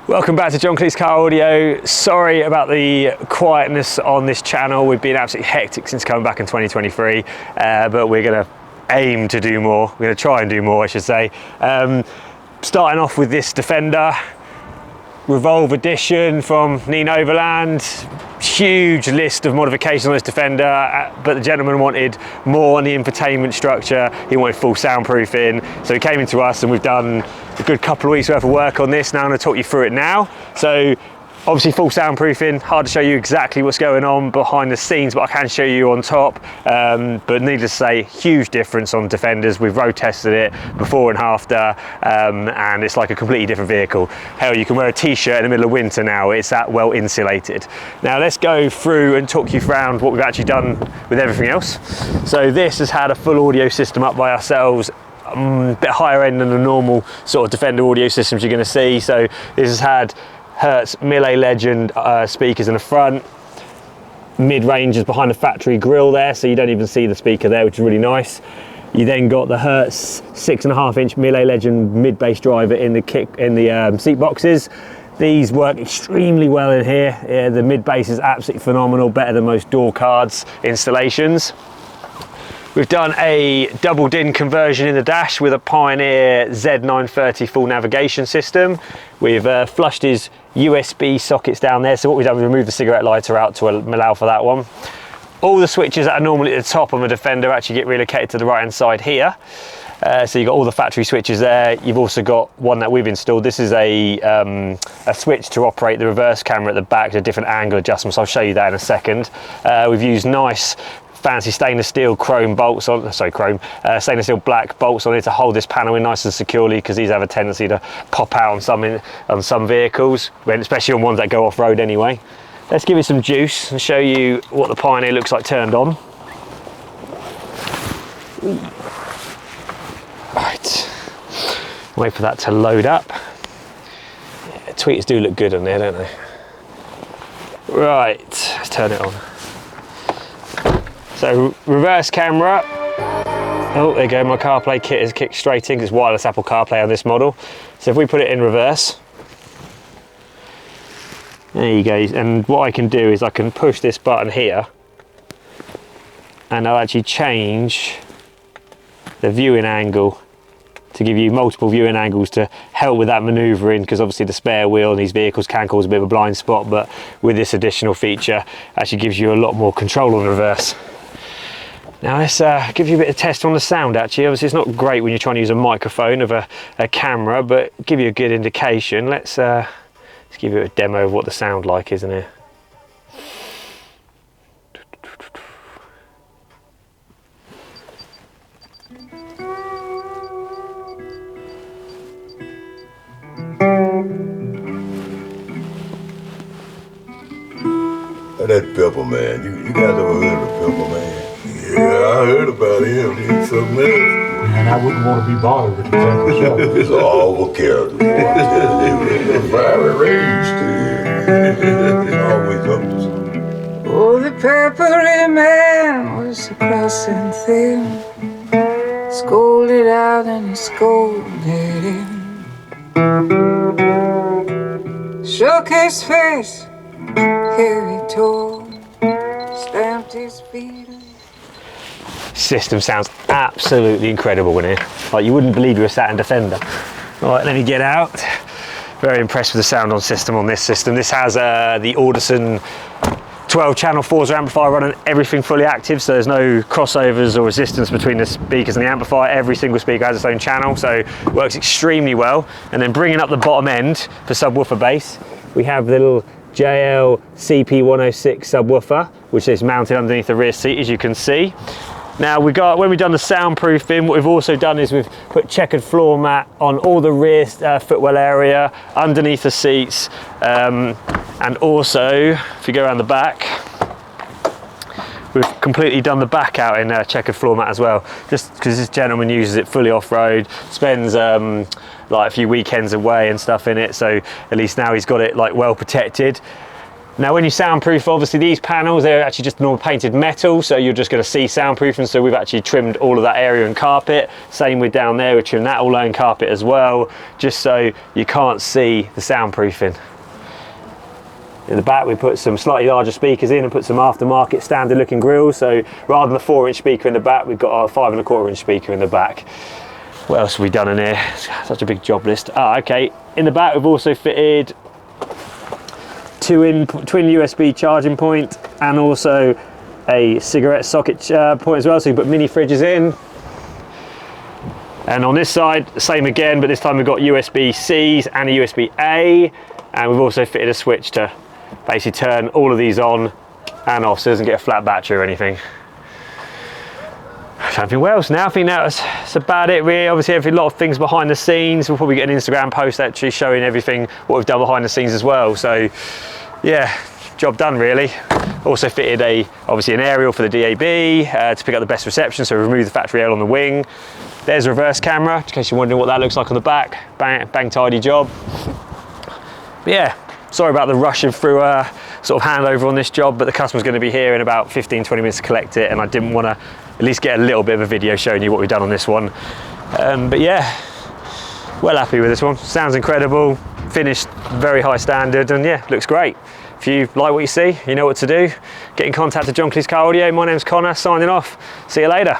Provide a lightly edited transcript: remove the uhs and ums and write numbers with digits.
Welcome back to John Kleis Car Audio. Sorry about the quietness on this channel. We've been absolutely hectic since coming back in 2023, but we're going to aim to do more. We're going to try and do more, I should say. Starting off with this Defender, Revolve edition from Land. Huge list of modifications on this Defender, but the gentleman wanted more on the infotainment structure. He wanted full soundproofing, so he came into us and we've done a good couple of weeks worth of work on this. Now I'm going to talk you through it now. So obviously full soundproofing, hard to show you exactly what's going on behind the scenes, but I can show you on top. But needless to say, huge difference on Defenders. We've road tested it before and after, and it's like a completely different vehicle. Hell, you can wear a t-shirt in the middle of winter now. It's that well insulated. Now let's go through and talk you around what we've actually done with everything else. So this has had a full audio system up by ourselves, a bit higher end than the normal sort of Defender audio systems you're going to see. So this has had Hertz Millet Legend speakers in the front, mid-ranges behind the factory grille there, so you don't even see the speaker there, which is really nice. You then got the Hertz 6.5-inch Millet Legend mid-bass driver in the seat boxes. These work extremely well in here. Yeah, the mid-bass is absolutely phenomenal, better than most door cards installations. We've done a double DIN conversion in the dash with a Pioneer Z930 full navigation system. We've flushed his USB sockets down there. So what we've done, we removed the cigarette lighter out to allow for that one. All the switches that are normally at the top of a Defender actually get relocated to the right hand side here. So you've got all the factory switches there. You've also got one that we've installed. This is a switch to operate the reverse camera at the back, a different angle adjustments. I'll show you that in a second. We've used nice fancy stainless steel chrome bolts on, stainless steel black bolts on it to hold this panel in nice and securely, because these have a tendency to pop out on some vehicles, especially on ones that go off-road anyway. Let's give it some juice and show you what the Pioneer looks like turned on. Right, wait for that to load up. Yeah, tweeters do look good on there, don't they? Right, let's turn it on. So reverse camera, oh there you go, my CarPlay kit is kicked straight in because it's wireless Apple CarPlay on this model. So if we put it in reverse, there you go, and what I can do is I can push this button here and I'll actually change the viewing angle to give you multiple viewing angles to help with that manoeuvring, because obviously the spare wheel in these vehicles can cause a bit of a blind spot, but with this additional feature actually gives you a lot more control on reverse. Now let's give you a bit of test on the sound actually. Obviously it's not great when you're trying to use a microphone of a camera, but give you a good indication. Let's give you a demo of what the sound like is in here. That Pepper Man, you guys ever heard of Pepper Man? Yeah, I heard about him. He's something else. And I wouldn't want to be bothered with the camera show. It's all character. It's very raised. It's always up to something. Oh, the peppery man was a crossing thin, scolded out and he scolded in. Shook his face, here he told, stamped his feet. System sounds absolutely incredible in here. Like you wouldn't believe you were sat in Defender. All right, let me get out. Very impressed with the sound on system on this system. This has the Audison 12-channel 4-0 amplifier running, everything fully active, so there's no crossovers or resistance between the speakers and the amplifier. Every single speaker has its own channel, so it works extremely well. And then bringing up the bottom end for subwoofer bass, we have the little JL CP106 subwoofer, which is mounted underneath the rear seat, as you can see. Now when we've done the soundproofing, what we've also done is we've put checkered floor mat on all the rear footwell area, underneath the seats, and also, if you go around the back, we've completely done the back out in checkered floor mat as well, just because this gentleman uses it fully off-road, spends like a few weekends away and stuff in it, so at least now he's got it like well protected. Now when you soundproof, obviously these panels, they're actually just normal painted metal, so you're just going to see soundproofing. So we've actually trimmed all of that area and carpet. Same with down there, we trimmed that all and carpet as well, just so you can't see the soundproofing. In the back we put some slightly larger speakers in and put some aftermarket standard looking grills, so rather than the 4-inch speaker in the back, we've got our 5¼ inch speaker in the back. What else have we done in here? Such a big job list. Okay, in the back we've also fitted twin USB charging point and also a cigarette socket point as well, so you put mini fridges in. And on this side, same again, but this time we've got USB-Cs and a USB-A, and we've also fitted a switch to basically turn all of these on and off so it doesn't get a flat battery or anything. Something else now, I think that's about it really. Obviously a lot of things behind the scenes. We'll probably get an Instagram post actually showing everything what we've done behind the scenes as well. So yeah, job done really. Also fitted obviously an aerial for the DAB to pick up the best reception, so remove the factory air on the wing. There's a reverse camera, in case you're wondering what that looks like on the back. Bang tidy job. But yeah, sorry about the rushing through sort of handover on this job, but the customer's going to be here in about 15-20 minutes to collect it, and I didn't want to at least get a little bit of a video showing you what we've done on this one. But yeah, well happy with this one. Sounds incredible, finished very high standard, and yeah, looks great. If you like what you see, you know what to do. Get in contact with John Kleis Car Audio. My name's Connor, signing off. See you later.